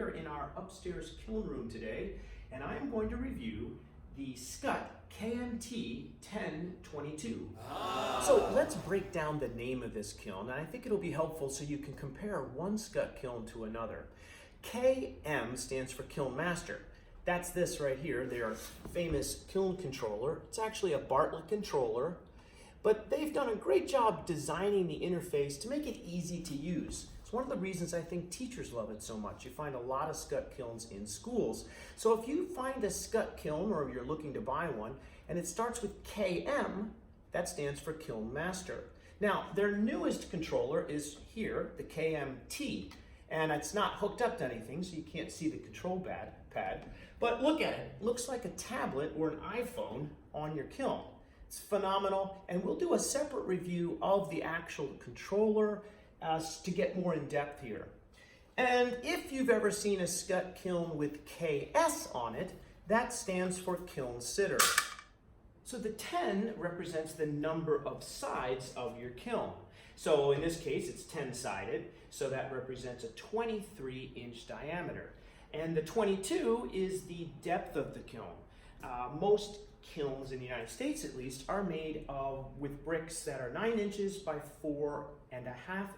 here in our upstairs kiln room today, and I am going to review the Skutt KMT 1022. So let's break down the name of this kiln, and I think it'll be helpful so you can compare one Skutt kiln to another. KM stands for Kiln Master. That's this right here, their famous kiln controller. It's actually a Bartlett controller, but they've done a great job designing the interface to make it easy to use. It's one of the reasons I think teachers love it so much. You find a lot of Skutt kilns in schools. So if you find a Skutt kiln, or you're looking to buy one, and it starts with KM, that stands for Kiln Master. Now, their newest controller is here, the KMT, and it's not hooked up to anything, so you can't see the control pad. But look at it. It looks like a tablet or an iPhone on your kiln. It's phenomenal, and we'll do a separate review of the actual controller to get more in depth here. And if you've ever seen a Skutt kiln with KS on it, that stands for Kiln Sitter. So the 10 represents the number of sides of your kiln. So in this case, it's 10-sided, so that represents a 23-inch diameter. And the 22 is the depth of the kiln. Most kilns in the United States, at least, are made with bricks that are 9 inches by 4.5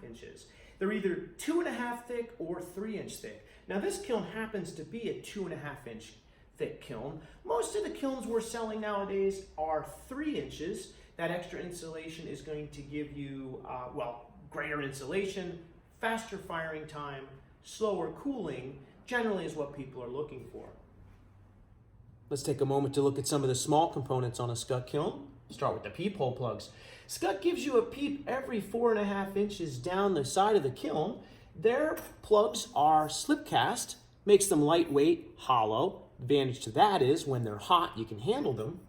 inches. They're either 2.5 thick or 3-inch thick. Now this kiln happens to be a 2.5-inch thick kiln. Most of the kilns we're selling nowadays are 3 inches. That extra insulation is going to give you, greater insulation, faster firing time, slower cooling, generally is what people are looking for. Let's take a moment to look at some of the small components on a Skutt kiln. Start with the peephole plugs. Skutt gives you a peep every 4.5 inches down the side of the kiln. Their plugs are slip cast, makes them lightweight, hollow. Advantage to that is when they're hot, you can handle them.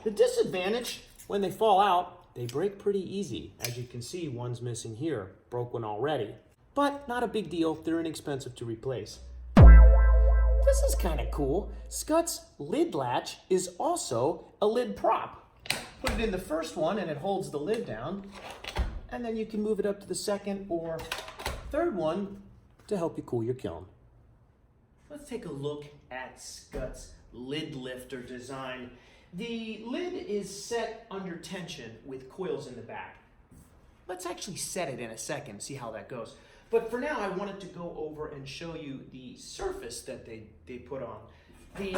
The disadvantage, when they fall out, they break pretty easy. As you can see, one's missing here, broke one already. But not a big deal, they're inexpensive to replace. This is kind of cool. Skutt's lid latch is also a lid prop. Put it in the first one and it holds the lid down, and then you can move it up to the second or third one to help you cool your kiln. Let's take a look at Skutt's lid lifter design. The lid is set under tension with coils in the back. Let's actually set it in a second, see how that goes. But for now, I wanted to go over and show you the surface that they put on. The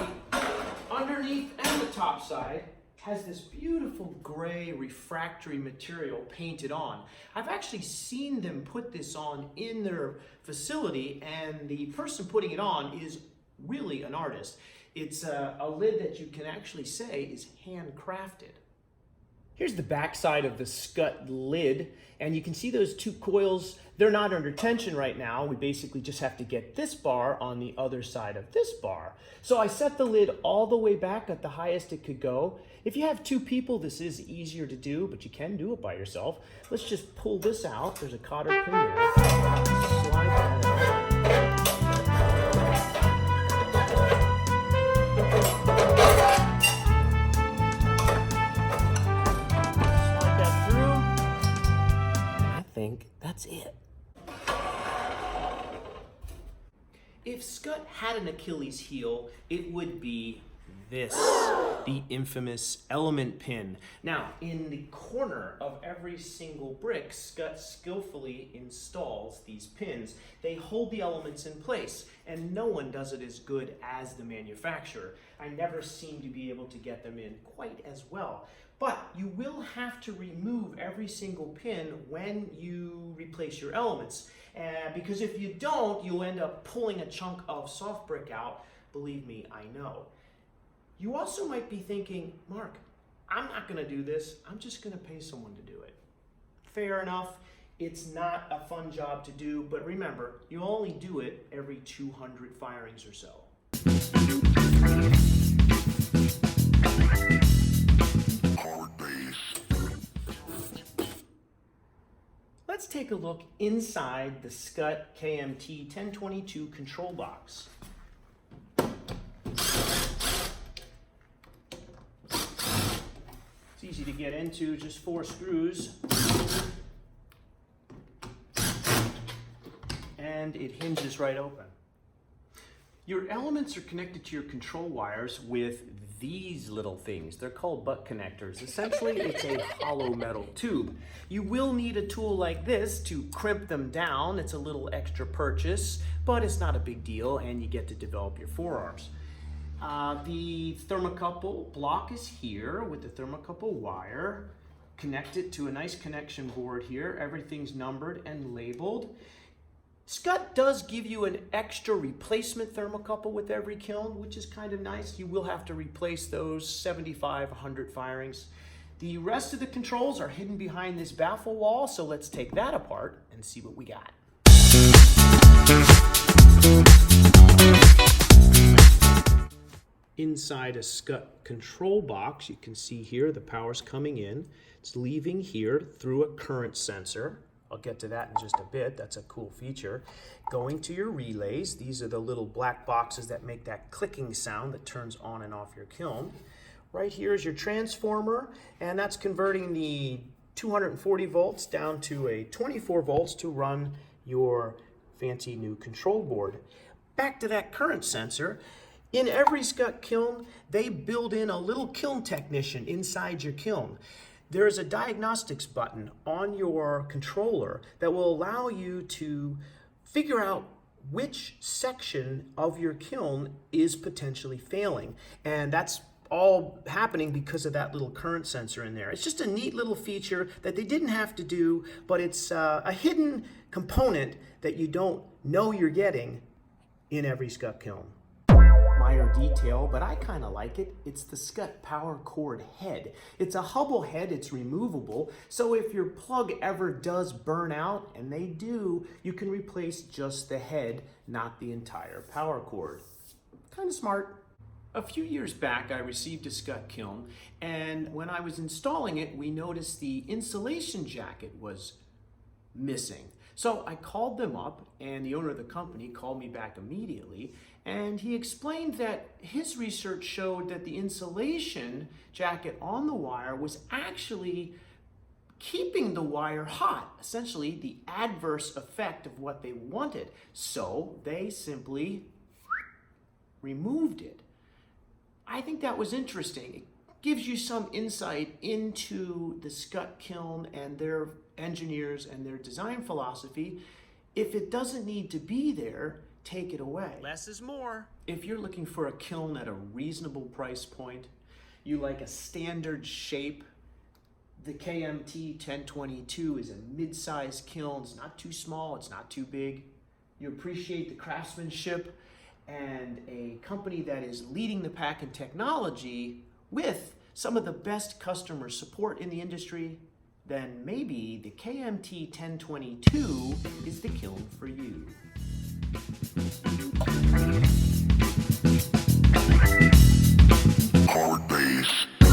underneath and the top side has this beautiful gray refractory material painted on. I've actually seen them put this on in their facility, and the person putting it on is really an artist. It's a lid that you can actually say is handcrafted. Here's the back side of the Skutt lid, and you can see those two coils. They're not under tension right now. We basically just have to get this bar on the other side of this bar. So I set the lid all the way back at the highest it could go. If you have two people, this is easier to do, but you can do it by yourself. Let's just pull this out. There's a cotter pin there. Slide that out. That's it. If Skutt had an Achilles heel, it would be this, the infamous element pin. Now, in the corner of every single brick, Skutt skillfully installs these pins. They hold the elements in place, and no one does it as good as the manufacturer. I never seem to be able to get them in quite as well. But you will have to remove every single pin when you replace your elements. Because if you don't, you'll end up pulling a chunk of soft brick out. Believe me, I know. You also might be thinking, Mark, I'm not going to do this. I'm just going to pay someone to do it. Fair enough. It's not a fun job to do, but remember, you only do it every 200 firings or so. Let's take a look inside the Skutt KMT 1022 control box. It's easy to get into, just 4 screws. And it hinges right open. Your elements are connected to your control wires with these little things. They're called butt connectors. Essentially, it's a hollow metal tube. You will need a tool like this to crimp them down. It's a little extra purchase, but it's not a big deal, and you get to develop your forearms. The thermocouple block is here with the thermocouple wire. Connect it to a nice connection board here. Everything's numbered and labeled. Scott does give you an extra replacement thermocouple with every kiln, which is kind of nice. You will have to replace those 75, 100 firings. The rest of the controls are hidden behind this baffle wall, so let's take that apart and see what we got. Inside a Scott control box, you can see here the power's coming in. It's leaving here through a current sensor. I'll get to that in just a bit. That's a cool feature. Going to your relays. These are the little black boxes that make that clicking sound that turns on and off your kiln. Right here is your transformer, and that's converting the 240 volts down to a 24 volts to run your fancy new control board. Back to that current sensor. In every Scott kiln, they build in a little kiln technician inside your kiln. There's a diagnostics button on your controller that will allow you to figure out which section of your kiln is potentially failing. And that's all happening because of that little current sensor in there. It's just a neat little feature that they didn't have to do, but it's a hidden component that you don't know you're getting in every Scott kiln. Minor detail, but I kind of like it. It's the Scott power cord head. It's a Hubble head, it's removable, so if your plug ever does burn out, and they do, you can replace just the head, not the entire power cord. Kind of smart. A few years back, I received a Scott kiln, and when I was installing it, we noticed the insulation jacket was missing. So I called them up, and the owner of the company called me back immediately, and he explained that his research showed that the insulation jacket on the wire was actually keeping the wire hot, essentially the adverse effect of what they wanted. So they simply removed it. I think that was interesting. It gives you some insight into the Scott kiln and their engineers and their design philosophy. If it doesn't need to be there, take it away. Less is more. If you're looking for a kiln at a reasonable price point, you like a standard shape, the KMT 1022 is a mid-sized kiln. It's not too small, it's not too big. You appreciate the craftsmanship and a company that is leading the pack in technology with some of the best customer support in the industry, then maybe the KMT 1022 is the kiln for you.